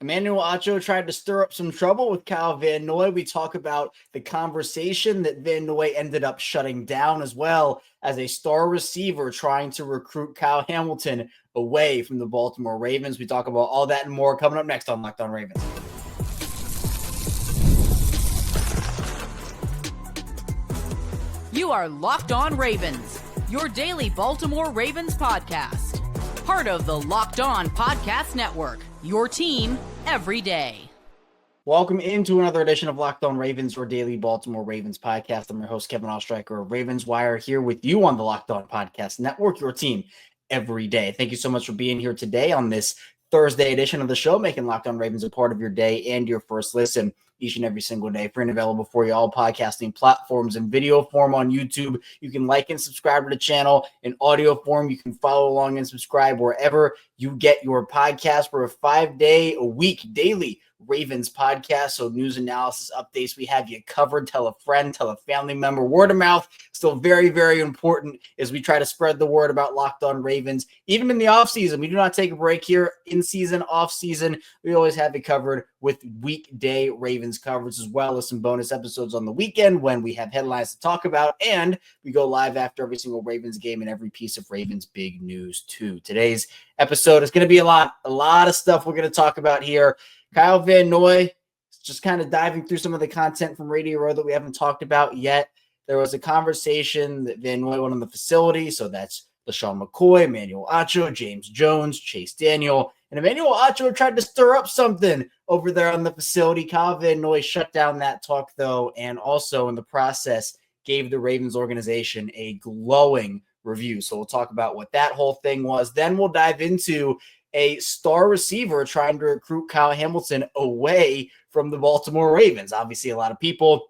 Emmanuel Acho tried to stir up some trouble with Kyle Van Noy. We talk about the conversation that Van Noy ended up shutting down, as well as a star receiver trying to recruit Kyle Hamilton away from the Baltimore Ravens. We talk about all that and more coming up next on Locked On Ravens. You are Locked On Ravens, your daily Baltimore Ravens podcast. Part of the Locked On Podcast Network, your team every day. Welcome into another edition of Locked On Ravens, your daily Baltimore Ravens podcast. I'm your host, Kevin Oestreicher of Ravens Wire, here with you on the Locked On Podcast Network, your team every day. Thank you so much for being here today on this Thursday edition of the show, making Locked On Ravens a part of your day and your first listen each and every single day. Free and available for you, all podcasting platforms in video form on YouTube. You can like and subscribe to the channel in audio form. You can follow along and subscribe wherever you get your podcast. We're a 5-day-a-week daily Ravens podcast, so news, analysis, updates, we have you covered. Tell a friend, tell a family member. Word of mouth, still very, very important as we try to spread the word about Locked On Ravens. Even in the offseason, we do not take a break here. In season, off season, we always have you covered with weekday Ravens coverage, as well as some bonus episodes on the weekend when we have headlines to talk about, and we go live after every single Ravens game and every piece of Ravens big news too. Today's episode is going to be a lot of stuff we're going to talk about here. Kyle Van Noy, just kind of diving through some of the content from Radio Row that we haven't talked about yet. There was a conversation that Van Noy went on the facility, so that's LaShawn McCoy, Emmanuel Acho, James Jones, Chase Daniel, and Emmanuel Acho tried to stir up something over there on the facility. Kyle Van Noy shut down that talk, though, and also in the process gave the Ravens organization a glowing review. So we'll talk about what that whole thing was. Then we'll dive into a star receiver trying to recruit Kyle Hamilton away from the Baltimore Ravens. Obviously, a lot of people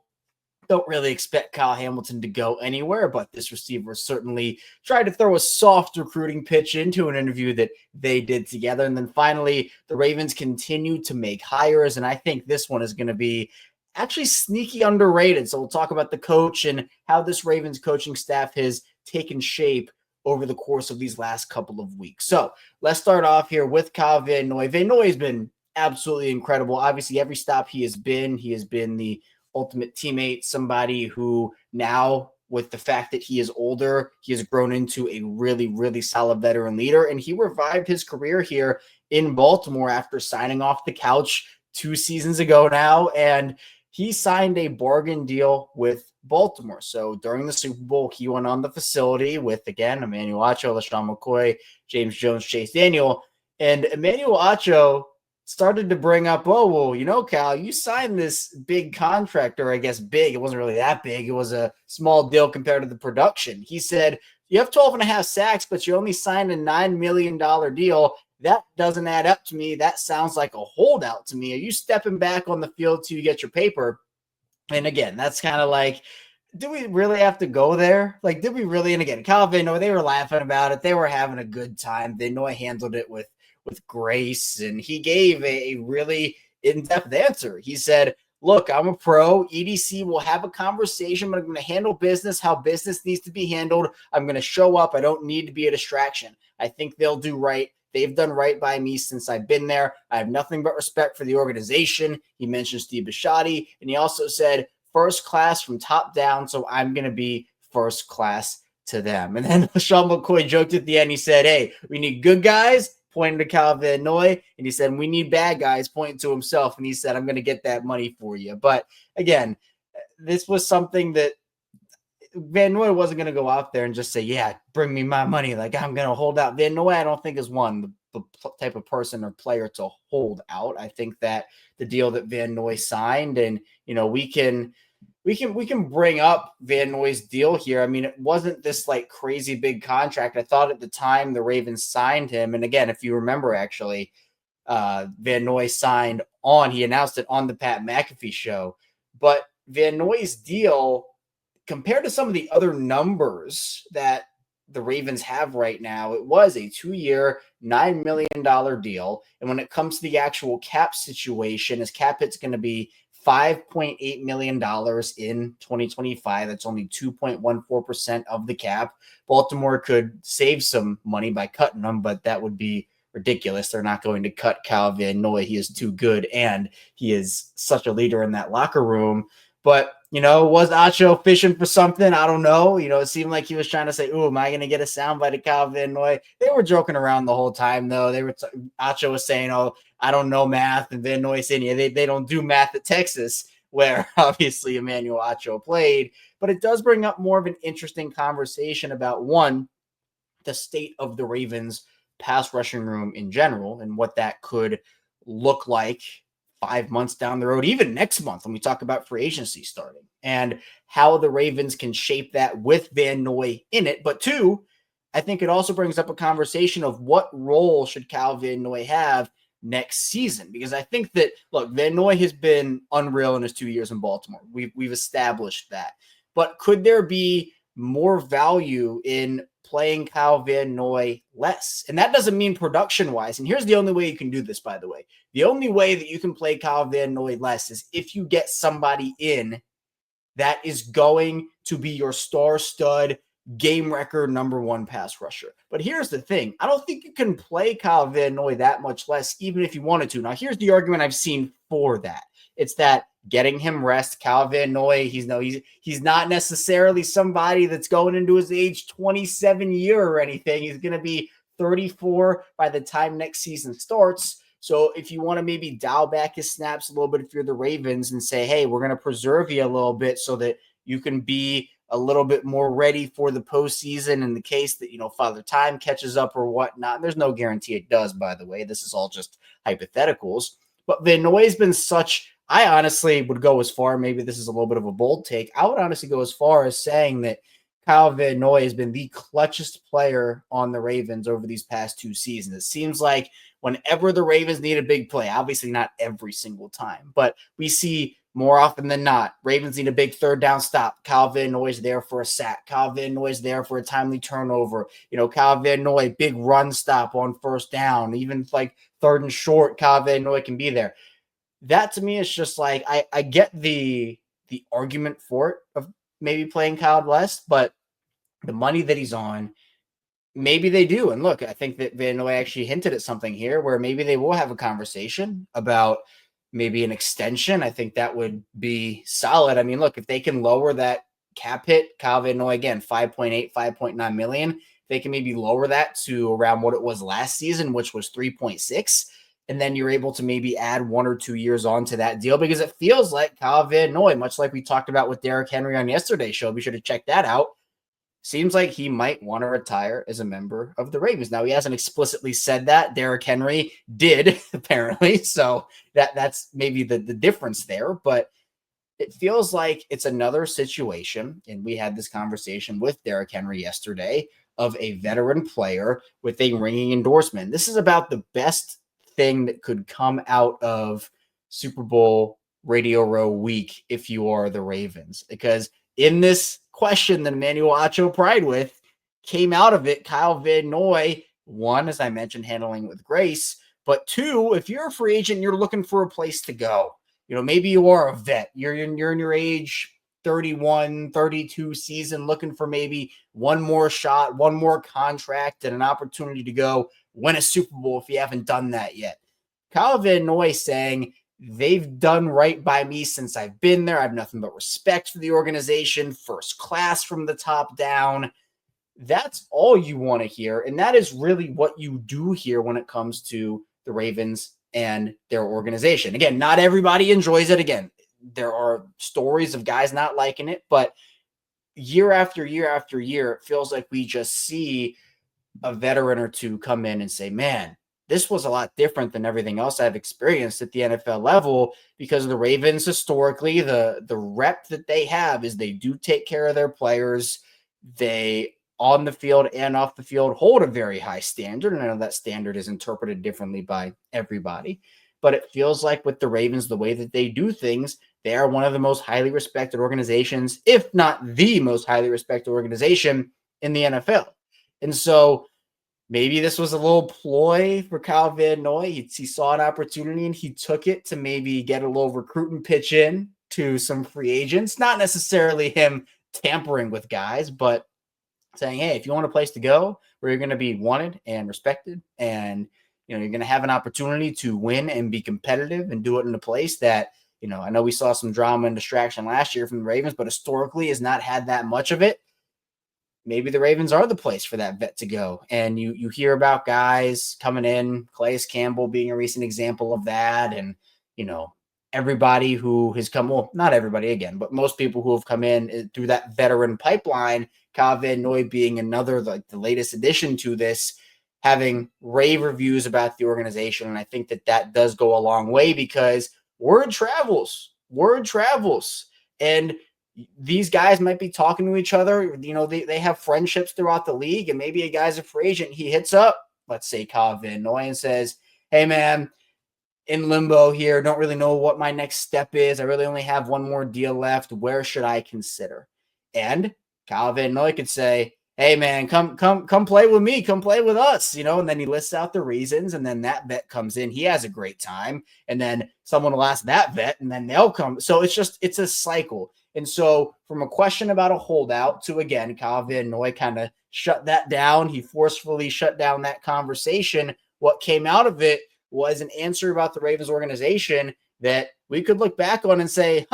don't really expect Kyle Hamilton to go anywhere, but this receiver certainly tried to throw a soft recruiting pitch into an interview that they did together. And then finally, the Ravens continue to make hires, and I think this one is going to be actually sneaky underrated. So we'll talk about the coach and how this Ravens coaching staff has taken shape over the course of these last couple of weeks. So let's start off here with Kyle Van Noy. Van Noy has been absolutely incredible. Obviously, every stop he has been the ultimate teammate, somebody who now, with the fact that he is older, he has grown into a really, really solid veteran leader, and he revived his career here in Baltimore after signing off the couch 2 seasons ago now, and he signed a bargain deal with Baltimore. So during the Super Bowl, he went on the facility with, again, Emmanuel Acho, LaShawn McCoy, James Jones, Chase Daniel. And Emmanuel Acho started to bring up, oh, well, you know, Cal, you signed this big contract, or I guess big. It wasn't really that big. It was a small deal compared to the production. He said, you have 12.5 sacks, but you only signed a $9 million deal. That doesn't add up to me. That sounds like a holdout to me. Are you stepping back on the field till you get your paper? And again, that's kind of like, do we really have to go there? Like, did we really? And again, Kyle Van Noy, they were laughing about it. They were having a good time. Van Noy handled it with grace, and he gave a really in-depth answer. He said, look, I'm a pro. EDC will have a conversation, but I'm going to handle business how business needs to be handled. I'm going to show up. I don't need to be a distraction. I think they'll do right. They've done right by me since I've been there. I have nothing but respect for the organization. He mentioned Steve Bisciotti, and he also said first class from top down, so I'm going to be first class to them. And then Sean McCoy joked at the end. He said, hey, we need good guys, pointing to Kyle Van Noy, and he said, we need bad guys, pointing to himself, and he said, I'm going to get that money for you. But again, this was something that Van Noy wasn't going to go out there and just say, yeah, bring me my money. Like, I'm going to hold out. Van Noy, I don't think is the type of person or player to hold out. I think that the deal that Van Noy signed, and, you know, we can bring up Van Noy's deal here. I mean, it wasn't this like crazy big contract. I thought at the time the Ravens signed him. And again, if you remember, actually, Van Noy he announced it on the Pat McAfee show, but Van Noy's deal, compared to some of the other numbers that the Ravens have right now, it was a 2-year, $9 million deal. And when it comes to the actual cap situation, his cap hit's going to be $5.8 million in 2025. That's only 2.14% of the cap. Baltimore could save some money by cutting them, but that would be ridiculous. They're not going to cut Kyle Van Noy. He is too good, and he is such a leader in that locker room. But, was Acho fishing for something? I don't know. It seemed like he was trying to say, am I going to get a soundbite of Kyle Van Noy? They were joking around the whole time, though. Acho was saying, I don't know math. And Van Noy saying, they don't do math at Texas, where obviously Emmanuel Acho played. But it does bring up more of an interesting conversation about, one, the state of the Ravens pass rushing room in general and what that could look like 5 months down the road, even next month when we talk about free agency starting, and how the Ravens can shape that with Van Noy in it. But two, I think it also brings up a conversation of what role should Kyle Van Noy have next season, because I think that, look, Van Noy has been unreal in his 2 years in Baltimore. We've established that. But could there be more value in playing Kyle Van Noy less? And that doesn't mean production-wise. And here's the only way you can do this, by the way. The only way that you can play Kyle Van Noy less is if you get somebody in that is going to be your star stud, game record #1 pass rusher. But here's the thing. I don't think you can play Kyle Van Noy that much less, even if you wanted to. Now, here's the argument I've seen for that. It's that getting him rest. Kyle Van Noy, he's not necessarily somebody that's going into his age 27 year or anything. He's going to be 34 by the time next season starts. So if you want to maybe dial back his snaps a little bit if you're the Ravens and say, hey, we're going to preserve you a little bit so that you can be a little bit more ready for the postseason in the case that, Father Time catches up or whatnot. And there's no guarantee it does, by the way. This is all just hypotheticals. But Van Noy has been I honestly would go as far, maybe this is a little bit of a bold take, I would honestly go as far as saying that Kyle Van Noy has been the clutchest player on the Ravens over these past 2 seasons. It seems like whenever the Ravens need a big play, obviously not every single time, but we see more often than not, Ravens need a big third down stop. Kyle Van Noy is there for a sack. Kyle Van Noy is there for a timely turnover. Kyle Van Noy, big run stop on first down. Even like 3rd and short, Kyle Van Noy can be there. That to me is just like, I get the argument for it of maybe playing Kyle less, but the money that he's on, maybe they do. And look, I think that Van Noy actually hinted at something here where maybe they will have a conversation about maybe an extension. I think that would be solid. I mean, look, if they can lower that cap hit, Kyle Van Noy, again, 5.8, 5.9 million, they can maybe lower that to around what it was last season, which was 3.6. And then you're able to maybe add 1 or 2 years onto that deal, because it feels like Kyle Van Noy, much like we talked about with Derrick Henry on yesterday's show, be sure to check that out, seems like he might want to retire as a member of the Ravens. Now, he hasn't explicitly said that. Derrick Henry did, apparently. So that's maybe the difference there. But it feels like it's another situation, and we had this conversation with Derrick Henry yesterday, of a veteran player with a ringing endorsement. This is about the best thing that could come out of Super Bowl Radio Row week if you are the Ravens, because in this question that Emmanuel Acho pried with came out of it, Kyle Van Noy, one, as I mentioned, handling with grace, but two, if you're a free agent, you're looking for a place to go. Maybe you are a vet. You're in your age 31, 32 season, looking for maybe one more shot, one more contract, and an opportunity to go win a Super Bowl if you haven't done that yet. Kyle Van Noy saying, they've done right by me since I've been there. I have nothing but respect for the organization, first class from the top down. That's all you want to hear. And that is really what you do here when it comes to the Ravens and their organization. Again, not everybody enjoys it. Again, there are stories of guys not liking it, but year after year after year, it feels like we just see a veteran or two come in and say, man, this was a lot different than everything else I've experienced at the NFL level, because the Ravens historically, the rep that they have is they do take care of their players. They, on the field and off the field, hold a very high standard. And I know that standard is interpreted differently by everybody, but it feels like with the Ravens, the way that they do things, they are one of the most highly respected organizations, if not the most highly respected organization in the NFL. And so maybe this was a little ploy for Kyle Van Noy. He saw an opportunity and he took it to maybe get a little recruiting pitch in to some free agents. Not necessarily him tampering with guys, but saying, hey, if you want a place to go where you're going to be wanted and respected and, you're going to have an opportunity to win and be competitive and do it in a place that, I know we saw some drama and distraction last year from the Ravens, but historically has not had that much of it. Maybe the Ravens are the place for that vet to go. And you hear about guys coming in, Calais Campbell being a recent example of that. And, everybody who has come, well, not everybody again, but most people who have come in through that veteran pipeline, Kyle Van Noy being another, like the latest addition to this, having rave reviews about the organization. And I think that does go a long way because word travels. And these guys might be talking to each other. They have friendships throughout the league, and maybe a guy's a free agent. He hits up, let's say, Kyle Van Noy and says, hey, man, in limbo here. Don't really know what my next step is. I really only have one more deal left. Where should I consider? And Kyle Van Noy could say, hey, man, come play with me. Come play with us, and then he lists out the reasons, and then that vet comes in. He has a great time, and then someone will ask that vet, and then they'll come. So it's a cycle. And so from a question about a holdout to, again, Kyle Van Noy kind of shut that down. He forcefully shut down that conversation. What came out of it was an answer about the Ravens organization that we could look back on and say,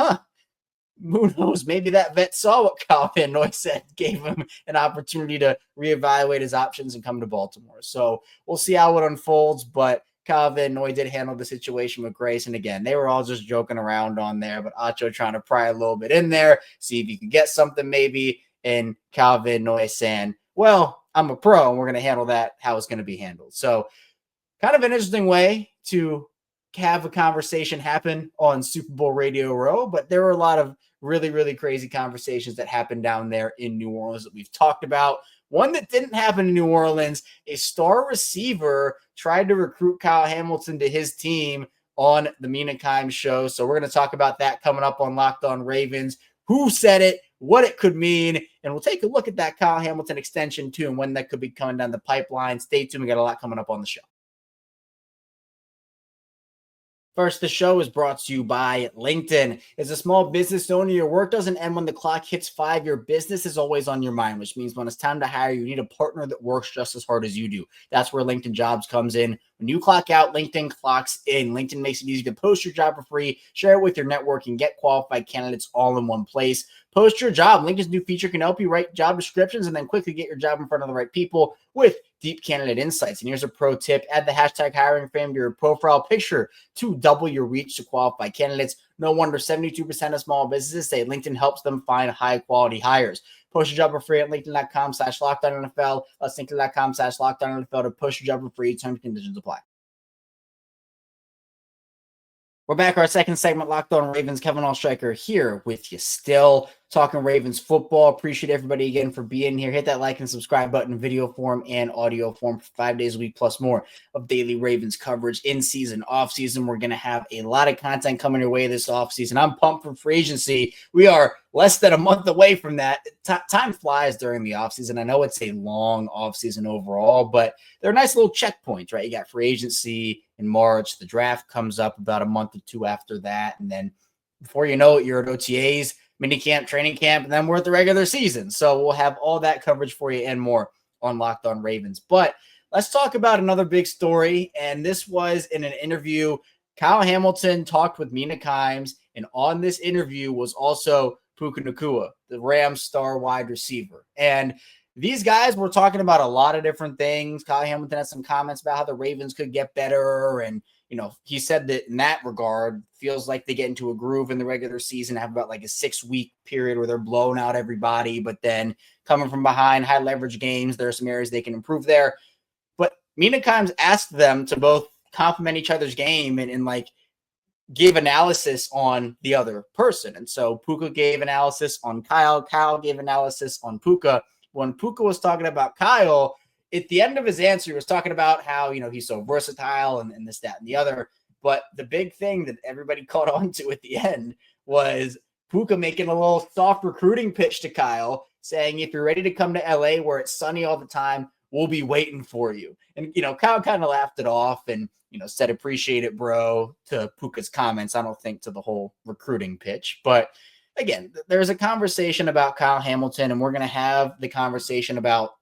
who knows, maybe that vet saw what Kyle Van Noy said, gave him an opportunity to reevaluate his options and come to Baltimore. So we'll see how it unfolds, but Kyle Van Noy did handle the situation with grace. And again, they were all just joking around on there, but Acho trying to pry a little bit in there, see if you can get something maybe. And Kyle Van Noy saying, well, I'm a pro and we're going to handle that how it's going to be handled. So kind of an interesting way to have a conversation happen on Super Bowl Radio Row, but there were a lot of really, really crazy conversations that happened down there in New Orleans that we've talked about. One that didn't happen in New Orleans, a star receiver tried to recruit Kyle Hamilton to his team on the Mina Kimes show. So we're going to talk about that coming up on Locked On Ravens. Who said it, what it could mean, and we'll take a look at that Kyle Hamilton extension too and when that could be coming down the pipeline. Stay tuned. We got a lot coming up on the show. First, the show is brought to you by LinkedIn. As a small business owner, your work doesn't end when the clock hits 5. Your business is always on your mind, which means when it's time to hire, you need a partner that works just as hard as you do. That's where LinkedIn Jobs comes in. When you clock out, LinkedIn clocks in. LinkedIn makes it easy to post your job for free, share it with your network, and get qualified candidates all in one place. Post your job. LinkedIn's new feature can help you write job descriptions and then quickly get your job in front of the right people with deep candidate insights. And here's a pro tip. Add the hashtag hiring frame to your profile picture to double your reach to qualified candidates. No wonder 72% of small businesses say LinkedIn helps them find high-quality hires. Post your job for free at linkedin.com/LockedOnNFL. That's linkedin.com/LockedOnNFL to post your job for free. Terms and conditions apply. We're back. Our second segment, Locked On Ravens. Kevin Oestreicher here with you still, talking Ravens football. Appreciate everybody again for being here. Hit that like and subscribe button in video form and audio form for 5 days a week plus more of daily Ravens coverage in season, off season. We're going to have a lot of content coming your way this off season. I'm pumped for free agency. We are less than a month away from that. Time flies during the off season. I know it's a long off season overall, but they're nice little checkpoints, right? You got free agency in March. The draft comes up about a month or two after that. And then before you know it, you're at OTAs, minicamp, training camp, and then we're at the regular season. So we'll have all that coverage for you and more on Locked On Ravens. But let's talk about another big story. And this was in an interview. Kyle Hamilton talked with Mina Kimes, and on this interview was also Puka Nacua, the Rams star wide receiver. And these guys were talking about a lot of different things. Kyle Hamilton had some comments about how the Ravens could get better. And, he said that in that regard, feels like they get into a groove in the regular season, have about like a 6-week period where they're blowing out everybody. But then coming from behind, high leverage games, there are some areas they can improve there. But Mina Kimes asked them to both compliment each other's game and like give analysis on the other person. And so Puka gave analysis on Kyle. Kyle gave analysis on Puka. When Puka was talking about Kyle, at the end of his answer, he was talking about how, he's so versatile and this, that, and the other. But the big thing that everybody caught on to at the end was Puka making a little soft recruiting pitch to Kyle, saying, if you're ready to come to LA where it's sunny all the time, we'll be waiting for you. And, Kyle kind of laughed it off and, said, appreciate it, bro, to Puka's comments. I don't think to the whole recruiting pitch. But again, there's a conversation about Kyle Hamilton, and we're going to have the conversation about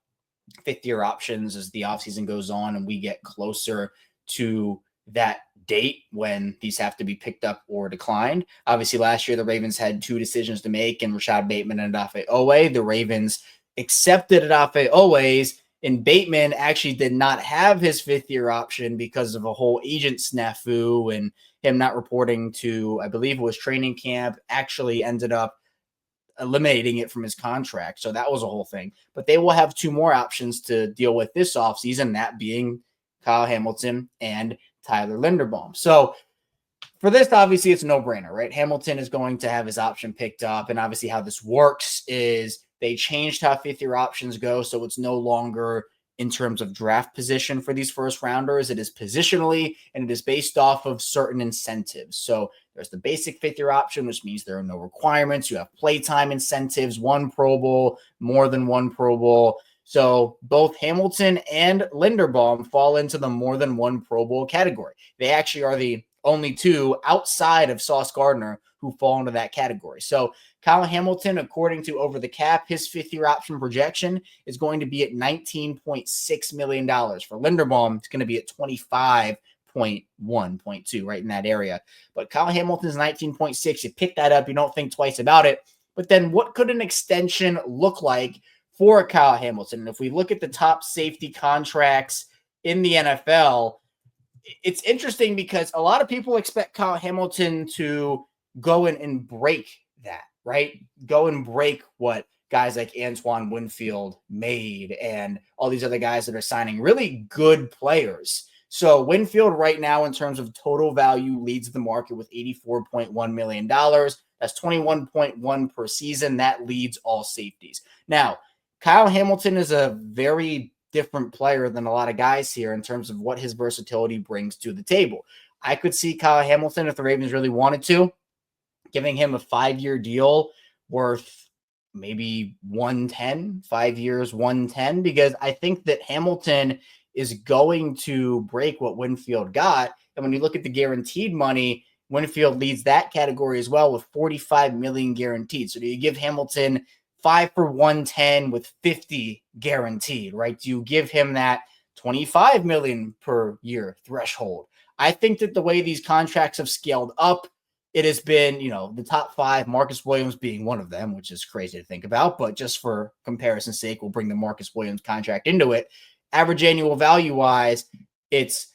fifth-year options as the offseason goes on and we get closer to that date when these have to be picked up or declined. Obviously, last year the Ravens had 2 decisions to make, and Rashod Bateman and Odafe Oweh. The Ravens accepted Odafe Oweh's, and Bateman actually did not have his 5th-year option because of a whole agent snafu and him not reporting to, I believe it was training camp, actually ended up eliminating it from his contract. So that was a whole thing. But they will have 2 more options to deal with this offseason, that being Kyle Hamilton and Tyler Linderbaum. So for this, obviously, it's a no-brainer, right? Hamilton is going to have his option picked up, and obviously how this works is they changed how 5th-year options go, so it's no longer in terms of draft position for these first rounders. It is positionally, and it is based off of certain incentives. So there's the basic 5th-year option, which means there are no requirements. You have playtime incentives, 1 Pro Bowl, more than 1 Pro Bowl. So both Hamilton and Linderbaum fall into the more than 1 Pro Bowl category. They actually are the only 2 outside of Sauce Gardner who fall into that category. So Kyle Hamilton, according to Over the Cap, his 5th-year option projection is going to be at $19.6 million. For Linderbaum, it's going to be at 25.1.2, right in that area. But Kyle Hamilton's 19.6. You pick that up, you don't think twice about it. But then what could an extension look like for Kyle Hamilton? And if we look at the top safety contracts in the NFL, it's interesting because a lot of people expect Kyle Hamilton to go in and break that, right? Go and break what guys like Antoine Winfield made and all these other guys that are signing really good players. So Winfield right now in terms of total value leads the market with $84.1 million. That's 21.1 per season. That leads all safeties. Now, Kyle Hamilton is a very different player than a lot of guys here in terms of what his versatility brings to the table. I could see Kyle Hamilton, if the Ravens really wanted to, giving him a 5-year deal worth maybe 110, 5 years, 110, because I think that Hamilton is going to break what Winfield got. And when you look at the guaranteed money, Winfield leads that category as well with $45 million guaranteed. So do you give Hamilton 5 for 110 with 50 guaranteed, right? Do you give him that $25 million per year threshold? I think that the way these contracts have scaled up, it has been, the top 5, Marcus Williams being one of them, which is crazy to think about, but just for comparison's sake, we'll bring the Marcus Williams contract into it. Average annual value wise, it's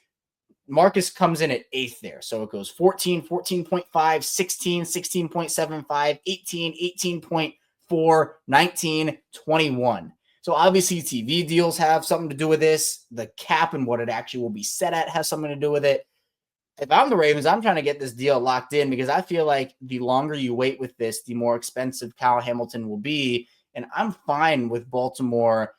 Marcus comes in at 8th there. So it goes 14, 14.5, 16, 16.75, 18, 18.4, 19, 21. So obviously TV deals have something to do with this. The cap and what it actually will be set at has something to do with it. If I'm the Ravens, I'm trying to get this deal locked in because I feel like the longer you wait with this, the more expensive Kyle Hamilton will be. And I'm fine with Baltimore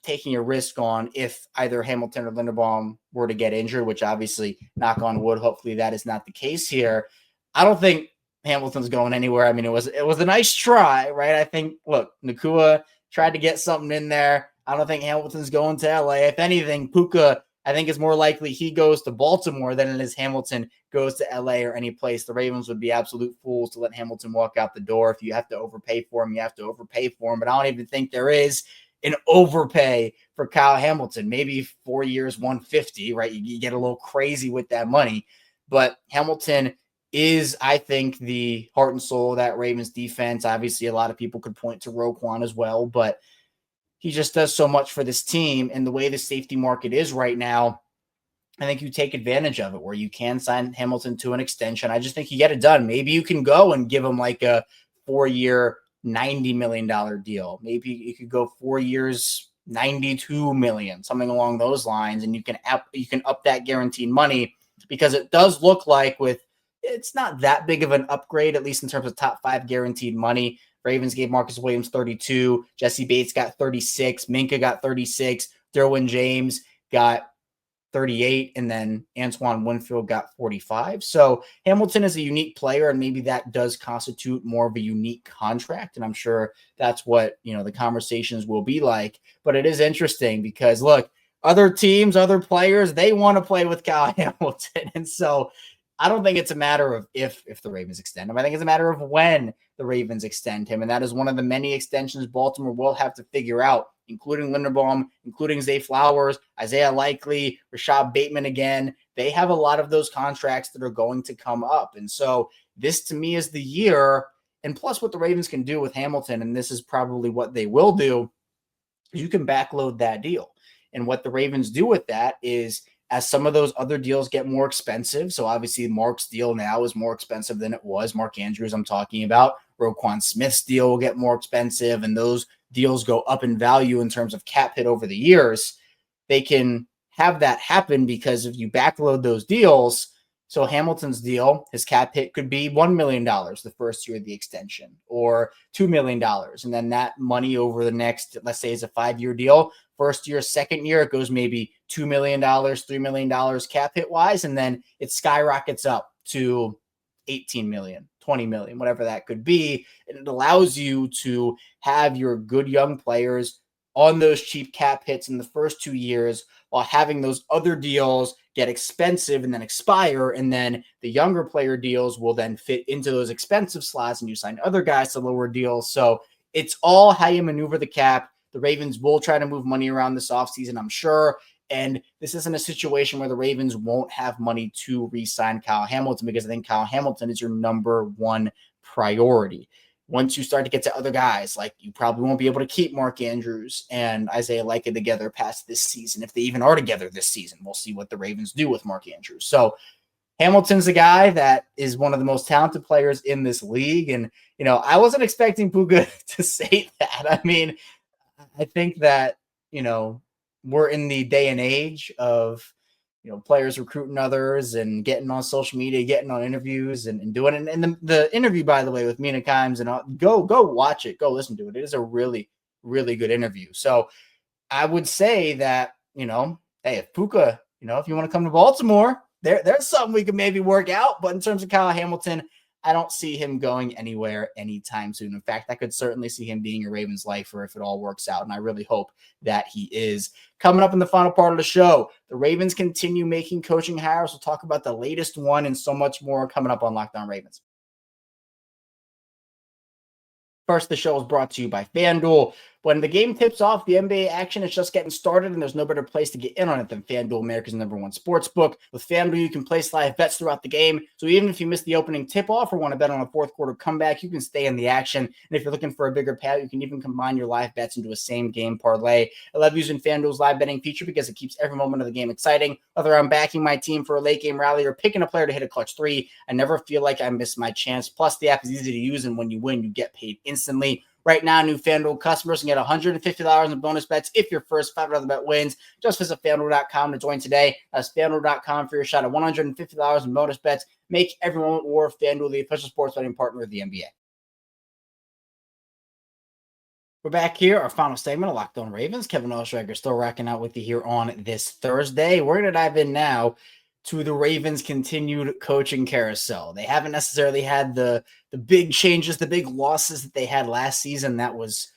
taking a risk on if either Hamilton or Linderbaum were to get injured, which obviously, knock on wood, hopefully that is not the case here. I don't think Hamilton's going anywhere. I mean, it was a nice try, right? I think, look, Nacua tried to get something in there. I don't think Hamilton's going to LA. If anything, Puka, I think it's more likely he goes to Baltimore than it is Hamilton goes to LA or any place. The Ravens would be absolute fools to let Hamilton walk out the door. If you have to overpay for him, you have to overpay for him. But I don't even think there is an overpay for Kyle Hamilton. Maybe 4 years, 150, right? You get a little crazy with that money. But Hamilton is, I think, the heart and soul of that Ravens defense. Obviously, a lot of people could point to Roquan as well, but he just does so much for this team. And the way the safety market is right now, I think you take advantage of it where you can sign Hamilton to an extension. I just think you get it done. Maybe you can go and give him like a 4-year, $90 million deal. Maybe you could go 4 years, $92 million, something along those lines. And you can up that guaranteed money because it does look like it's not that big of an upgrade, at least in terms of top 5 guaranteed money. Ravens gave Marcus Williams 32. Jesse Bates got 36. Minka got 36. Derwin James got 38. And then Antoine Winfield got 45. So Hamilton is a unique player, and maybe that does constitute more of a unique contract. And I'm sure that's what, the conversations will be like. But it is interesting because, look, other teams, other players, they want to play with Kyle Hamilton. And so I don't think it's a matter of if the Ravens extend him. I think it's a matter of when the Ravens extend him. And that is one of the many extensions Baltimore will have to figure out including Linderbaum, including Zay Flowers, Isaiah Likely, Rashod Bateman again. They have a lot of those contracts that are going to come up. And so this to me is the year. And plus what the Ravens can do with Hamilton, and this is probably what they will do, you can backload that deal. And what the Ravens do with that is, as some of those other deals get more expensive, so obviously Mark's deal now is more expensive than it was. Mark Andrews, I'm talking about. Roquan Smith's deal will get more expensive, and those deals go up in value in terms of cap hit over the years. They can have that happen because if you backload those deals, so Hamilton's deal, his cap hit could be $1 million the first year of the extension, or $2 million. And then that money over the next, let's say it's a 5-year deal, first year, second year, it goes maybe $2 million, $3 million cap hit wise. And then it skyrockets up to 18 million, 20 million, whatever that could be. And it allows you to have your good young players on those cheap cap hits in the first 2 years, while having those other deals get expensive and then expire. And then the younger player deals will then fit into those expensive slots, and you sign other guys to lower deals. So it's all how you maneuver the cap. The Ravens will try to move money around this offseason, I'm sure. And this isn't a situation where the Ravens won't have money to re-sign Kyle Hamilton, because I think Kyle Hamilton is your number one priority. Once you start to get to other guys, like you probably won't be able to keep Mark Andrews and Isaiah Likely together past this season. If they even are together this season, we'll see what the Ravens do with Mark Andrews. So Hamilton's a guy that is one of the most talented players in this league. And, I wasn't expecting Puka to say that. I mean, I think that, we're in the day and age of, players recruiting others and getting on social media, getting on interviews and doing it. And the interview, by the way, with Mina Kimes, and go watch it, go listen to it. It is a really, really good interview. So I would say that, hey, if Puka, if you want to come to Baltimore, there's something we can maybe work out. But in terms of Kyle Hamilton, I don't see him going anywhere anytime soon. In fact, I could certainly see him being a Ravens lifer if it all works out, and I really hope that he is. Coming up in the final part of the show, the Ravens continue making coaching hires. We'll talk about the latest one and so much more coming up on Locked On Ravens. First, the show is brought to you by FanDuel. When the game tips off, the NBA action is just getting started, and there's no better place to get in on it than FanDuel, America's #1 sports book. With FanDuel, you can place live bets throughout the game. So even if you miss the opening tip-off or want to bet on a fourth quarter comeback, you can stay in the action. And if you're looking for a bigger payout, you can even combine your live bets into a same-game parlay. I love using FanDuel's live betting feature because it keeps every moment of the game exciting. Whether I'm backing my team for a late-game rally or picking a player to hit a clutch three, I never feel like I missed my chance. Plus, the app is easy to use, and when you win, you get paid instantly. Right now, new FanDuel customers can get $150 in bonus bets if your first $5 bet wins. Just visit FanDuel.com to join today. That's FanDuel.com for your shot at $150 in bonus bets. Make every moment more. FanDuel, the official sports betting partner of the NBA. We're back here, our final segment of Locked On Ravens. Kevin Oestreicher still rocking out with you here on this Thursday. We're going to dive in now to the Ravens' continued coaching carousel. They haven't necessarily had the big changes, the big losses that they had last season. That was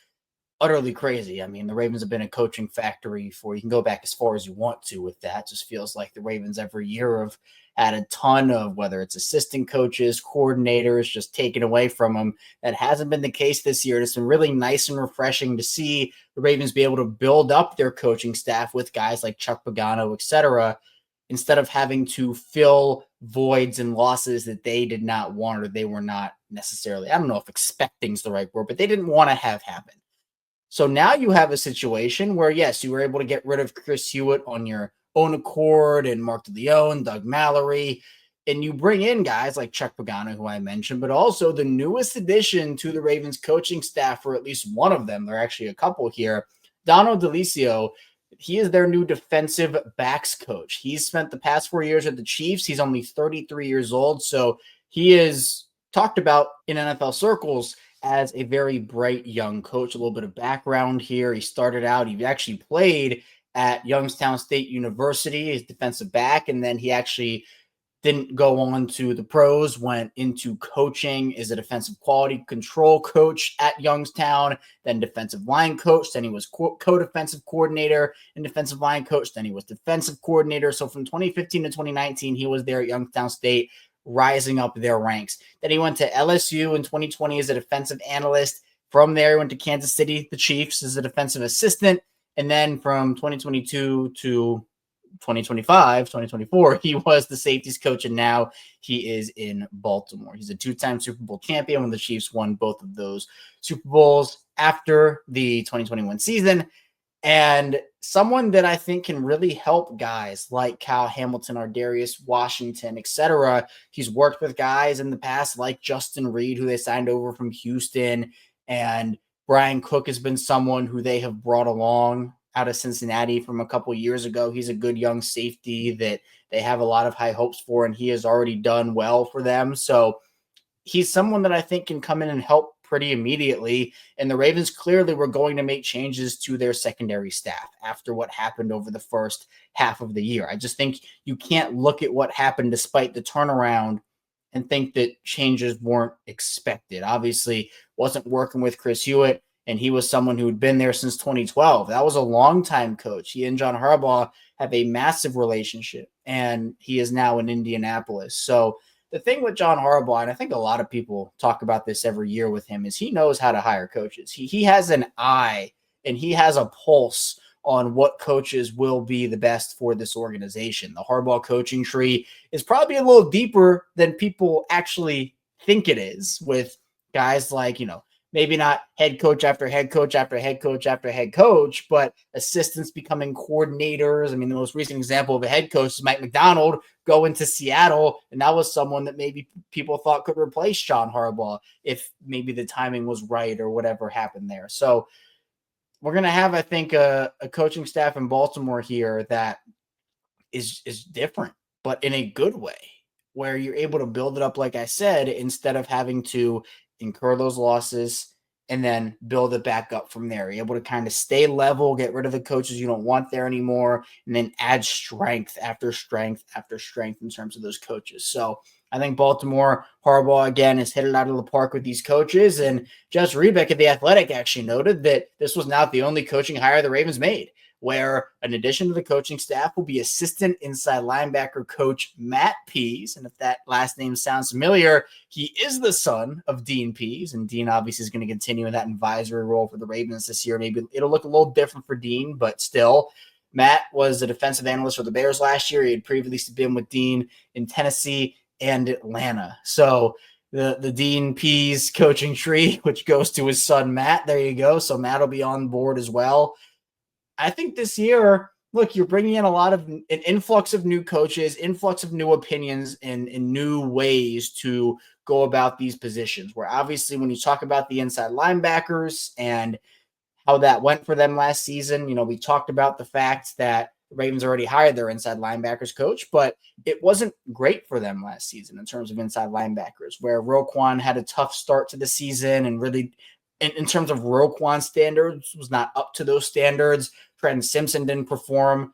utterly crazy. I mean, the Ravens have been a coaching factory for, you can go back as far as you want to with that. It just feels like the Ravens every year have had a ton of, whether it's assistant coaches, coordinators, just taken away from them. That hasn't been the case this year. It's been really nice and refreshing to see the Ravens be able to build up their coaching staff with guys like Chuck Pagano, et cetera, instead of having to fill voids and losses that they did not want, or they were not necessarily, I don't know if expecting is the right word, but they didn't want to have happen. So now you have a situation where, yes, you were able to get rid of Chris Hewitt on your own accord, and Mark DeLeon, Doug Mallory, and you bring in guys like Chuck Pagano, who I mentioned, but also the newest addition to the Ravens coaching staff, or at least one of them, there are actually a couple here, Donald DeLisio. He is their new defensive backs coach. He's spent the past 4 years at the Chiefs. He's only 33 years old, so he is talked about in NFL circles as a very bright young coach. A little bit of background here. He started out, he actually played at Youngstown State University as defensive back, and then he actually didn't go on to the pros, went into coaching as a defensive quality control coach at Youngstown, then defensive line coach, then he was co-defensive coordinator and defensive line coach, then he was defensive coordinator. So from 2015 to 2019, he was there at Youngstown State, rising up their ranks. Then he went to LSU in 2020 as a defensive analyst. From there, he went to Kansas City, the Chiefs, as a defensive assistant. And then from 2022 to 2025, 2024, he was the safeties coach, and now he is in Baltimore. He's a two-time Super Bowl champion when the Chiefs won both of those Super Bowls after the 2021 season. And someone that I think can really help guys like Kyle Hamilton, Ardarius Washington, etc. He's worked with guys in the past like Justin Reed, who they signed over from Houston, and Brian Cook has been someone who they have brought along out of Cincinnati from a couple years ago. He's a good young safety that they have a lot of high hopes for, and he has already done well for them. So he's someone that I think can come in and help pretty immediately. And the Ravens clearly were going to make changes to their secondary staff after what happened over the first half of the year. I just think you can't look at what happened despite the turnaround and think that changes weren't expected. Obviously, wasn't working with Chris Hewitt, and he was someone who had been there since 2012. That was a long-time coach. He and John Harbaugh have a massive relationship, and he is now in Indianapolis. So the thing with John Harbaugh, and I think a lot of people talk about this every year with him, is he knows how to hire coaches. He has an eye, and he has a pulse on what coaches will be the best for this organization. The Harbaugh coaching tree is probably a little deeper than people actually think it is, with guys like, maybe not head coach after head coach after head coach after head coach, but assistants becoming coordinators. I mean, the most recent example of a head coach is Mike Macdonald going to Seattle, and that was someone that maybe people thought could replace John Harbaugh if maybe the timing was right or whatever happened there. So we're going to have, I think, a coaching staff in Baltimore here that is different, but in a good way, where you're able to build it up, like I said, instead of having to incur those losses and then build it back up from there. You're able to kind of stay level, get rid of the coaches you don't want there anymore, and then add strength after strength after strength in terms of those coaches. So I think Baltimore, Harbaugh, again, has hit it out of the park with these coaches. And Jess Rebeck at The Athletic actually noted that this was not the only coaching hire the Ravens made, where in addition to the coaching staff will be assistant inside linebacker coach Matt Pease. And if that last name sounds familiar, he is the son of Dean Pease. And Dean obviously is going to continue in that advisory role for the Ravens this year. Maybe it'll look a little different for Dean, but still. Matt was a defensive analyst for the Bears last year. He had previously been with Dean in Tennessee and Atlanta. So the Dean Pease coaching tree, which goes to his son, Matt. There you go. So Matt will be on board as well. I think this year, look, you're bringing in an influx of new coaches, influx of new opinions, and new ways to go about these positions. Where obviously when you talk about the inside linebackers and how that went for them last season, we talked about the fact that the Ravens already hired their inside linebackers coach, but it wasn't great for them last season in terms of inside linebackers, where Roquan had a tough start to the season and really, in terms of Roquan standards, was not up to those standards. Trenton Simpson didn't perform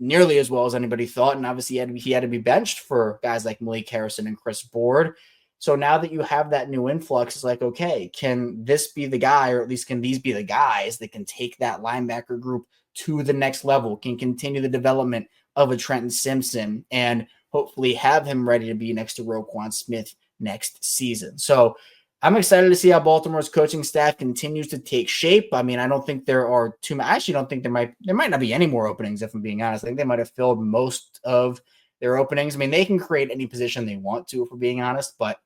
nearly as well as anybody thought, and obviously he had to be benched for guys like Malik Harrison and Chris Board. So now that you have that new influx, it's like, okay, can this be the guy, or at least can these be the guys that can take that linebacker group to the next level, can continue the development of a Trenton Simpson, and hopefully have him ready to be next to Roquan Smith next season. So I'm excited to see how Baltimore's coaching staff continues to take shape. I mean, I don't think there are too many. I actually don't think there might not be any more openings, if I'm being honest. I think they might have filled most of their openings. I mean, they can create any position they want to, if we're being honest, but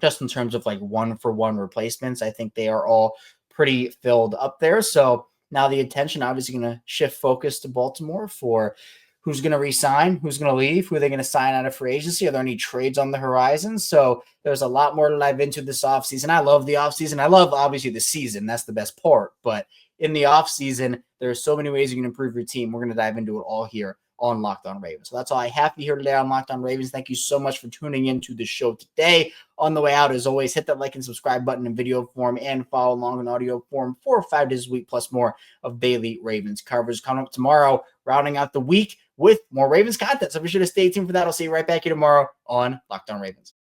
just in terms of like one-for-one replacements, I think they are all pretty filled up there. So now the attention obviously going to shift focus to Baltimore for who's going to resign, who's going to leave, who are they going to sign out of free agency? Are there any trades on the horizon? So there's a lot more to dive into this offseason. I love the offseason. I love, obviously, the season. That's the best part. But in the offseason, there's so many ways you can improve your team. We're going to dive into it all here on Locked On Ravens. So that's all I have for you here today on Locked On Ravens. Thank you so much for tuning into the show today. On the way out, as always, hit that like and subscribe button in video form and follow along in audio form 4 or 5 days a week, plus more of daily Ravens coverage coming up tomorrow, rounding out the week with more Ravens content. So be sure to stay tuned for that. I'll see you right back here tomorrow on Locked On Ravens.